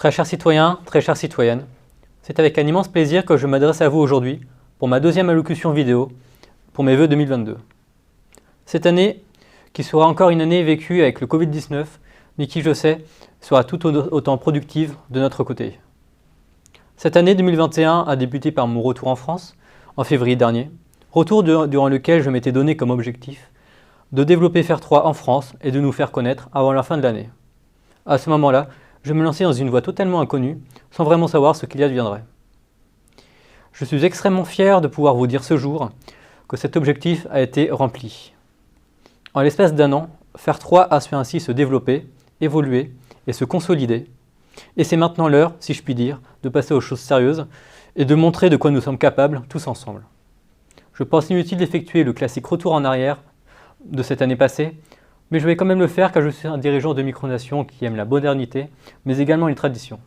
Très chers citoyens, très chères citoyennes, c'est avec un immense plaisir que je m'adresse à vous aujourd'hui pour ma deuxième allocution vidéo pour mes vœux 2022. Cette année, qui sera encore une année vécue avec le Covid-19, mais qui, je sais, sera tout autant productive de notre côté. Cette année 2021 a débuté par mon retour en France, en février dernier, retour durant lequel je m'étais donné comme objectif de développer Faire 3 en France et de nous faire connaître avant la fin de l'année. À ce moment-là, je me lançais dans une voie totalement inconnue, sans vraiment savoir ce qu'il adviendrait. Je suis extrêmement fier de pouvoir vous dire ce jour que cet objectif a été rempli. En l'espace d'un an, Faire 3 a su ainsi se développer, évoluer et se consolider. Et c'est maintenant l'heure, si je puis dire, de passer aux choses sérieuses et de montrer de quoi nous sommes capables tous ensemble. Je pense inutile d'effectuer le classique retour en arrière de cette année passée, mais je vais quand même le faire car je suis un dirigeant de micronation qui aime la modernité, mais également les traditions.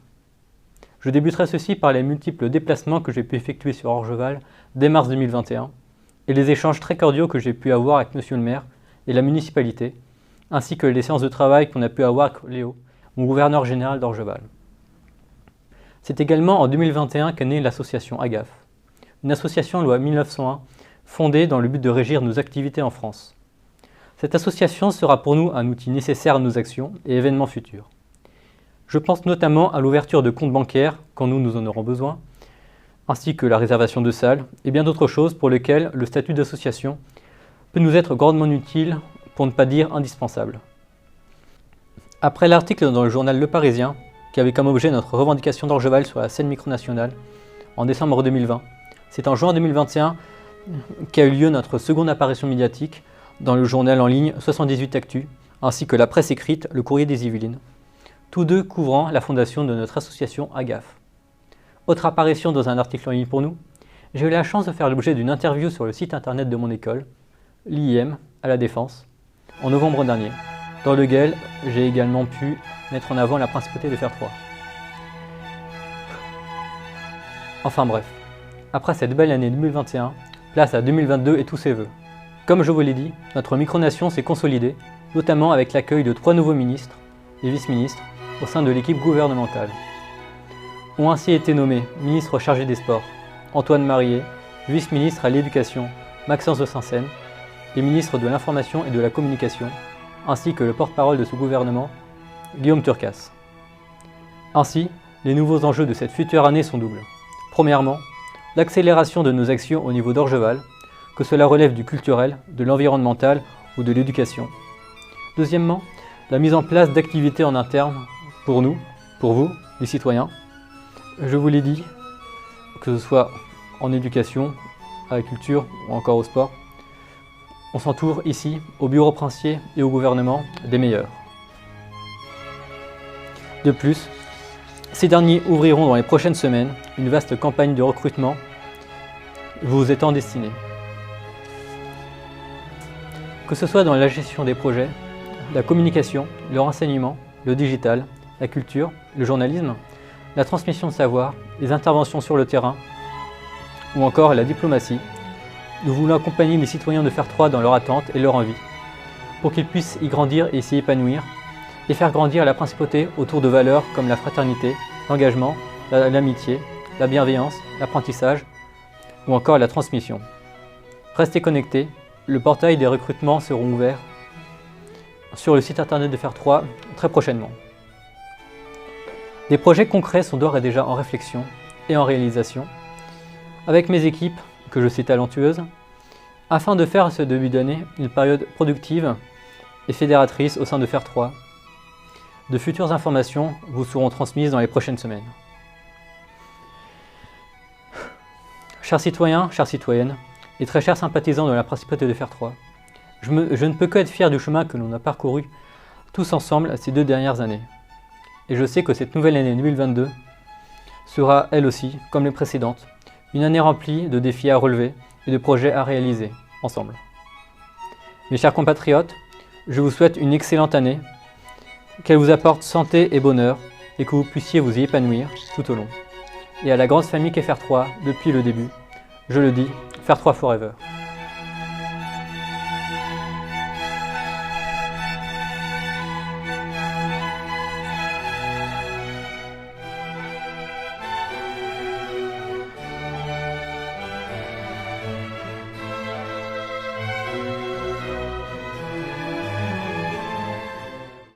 Je débuterai ceci par les multiples déplacements que j'ai pu effectuer sur Orgeval dès mars 2021 et les échanges très cordiaux que j'ai pu avoir avec Monsieur le maire et la municipalité, ainsi que les séances de travail qu'on a pu avoir avec Léo, mon gouverneur général d'Orgeval. C'est également en 2021 qu'est née l'association AGAF, une association loi 1901 fondée dans le but de régir nos activités en France. Cette association sera pour nous un outil nécessaire à nos actions et événements futurs. Je pense notamment à l'ouverture de comptes bancaires quand nous en aurons besoin, ainsi que la réservation de salles et bien d'autres choses pour lesquelles le statut d'association peut nous être grandement utile, pour ne pas dire indispensable. Après l'article dans le journal Le Parisien, qui avait comme objet notre revendication d'Orgeval sur la scène micronationale, en décembre 2020, c'est en juin 2021 qu'a eu lieu notre seconde apparition médiatique dans le journal en ligne 78 Actu, ainsi que la presse écrite Le Courrier des Yvelines, tous deux couvrant la fondation de notre association AGAF. Autre apparition dans un article en ligne pour nous, j'ai eu la chance de faire l'objet d'une interview sur le site internet de mon école, l'IIM, à La Défense, en novembre dernier, dans lequel j'ai également pu mettre en avant la principauté de Faire 3. Enfin bref, après cette belle année 2021, place à 2022 et tous ses vœux. Comme je vous l'ai dit, notre micronation s'est consolidée, notamment avec l'accueil de 3 nouveaux ministres et vice-ministres au sein de l'équipe gouvernementale. Ont ainsi été nommés ministre chargé des Sports, Antoine Marié, vice-ministre à l'Éducation, Maxence de Saint-Seine, et ministre de l'Information et de la Communication, ainsi que le porte-parole de ce gouvernement, Guillaume Turcas. Ainsi, les nouveaux enjeux de cette future année sont doubles. Premièrement, l'accélération de nos actions au niveau d'Orgeval, que cela relève du culturel, de l'environnemental ou de l'éducation. Deuxièmement, la mise en place d'activités en interne pour nous, pour vous, les citoyens. Je vous l'ai dit, que ce soit en éducation, à la culture ou encore au sport, on s'entoure ici, au bureau princier et au gouvernement, des meilleurs. De plus, ces derniers ouvriront dans les prochaines semaines une vaste campagne de recrutement vous étant destinée. Que ce soit dans la gestion des projets, la communication, le renseignement, le digital, la culture, le journalisme, la transmission de savoir, les interventions sur le terrain ou encore la diplomatie, nous voulons accompagner les citoyens de Faire 3 dans leur attente et leur envie, pour qu'ils puissent y grandir et s'y épanouir, et faire grandir la principauté autour de valeurs comme la fraternité, l'engagement, l'amitié, la bienveillance, l'apprentissage ou encore la transmission. Restez connectés, le portail des recrutements seront ouverts sur le site internet de Faire 3 très prochainement. Des projets concrets sont d'ores et déjà en réflexion et en réalisation, avec mes équipes, que je sais talentueuses, afin de faire ce début d'année une période productive et fédératrice au sein de Faire 3. De futures informations vous seront transmises dans les prochaines semaines. Chers citoyens, chères citoyennes, et très chers sympathisants de la principauté de Faire 3, je ne peux que être fier du chemin que l'on a parcouru tous ensemble ces 2 dernières années. Et je sais que cette nouvelle année 2022 sera, elle aussi, comme les précédentes, une année remplie de défis à relever et de projets à réaliser, ensemble. Mes chers compatriotes, je vous souhaite une excellente année, qu'elle vous apporte santé et bonheur, et que vous puissiez vous y épanouir tout au long. Et à la grande famille qu'est Faire 3, depuis le début, je le dis, Faire 3 forever.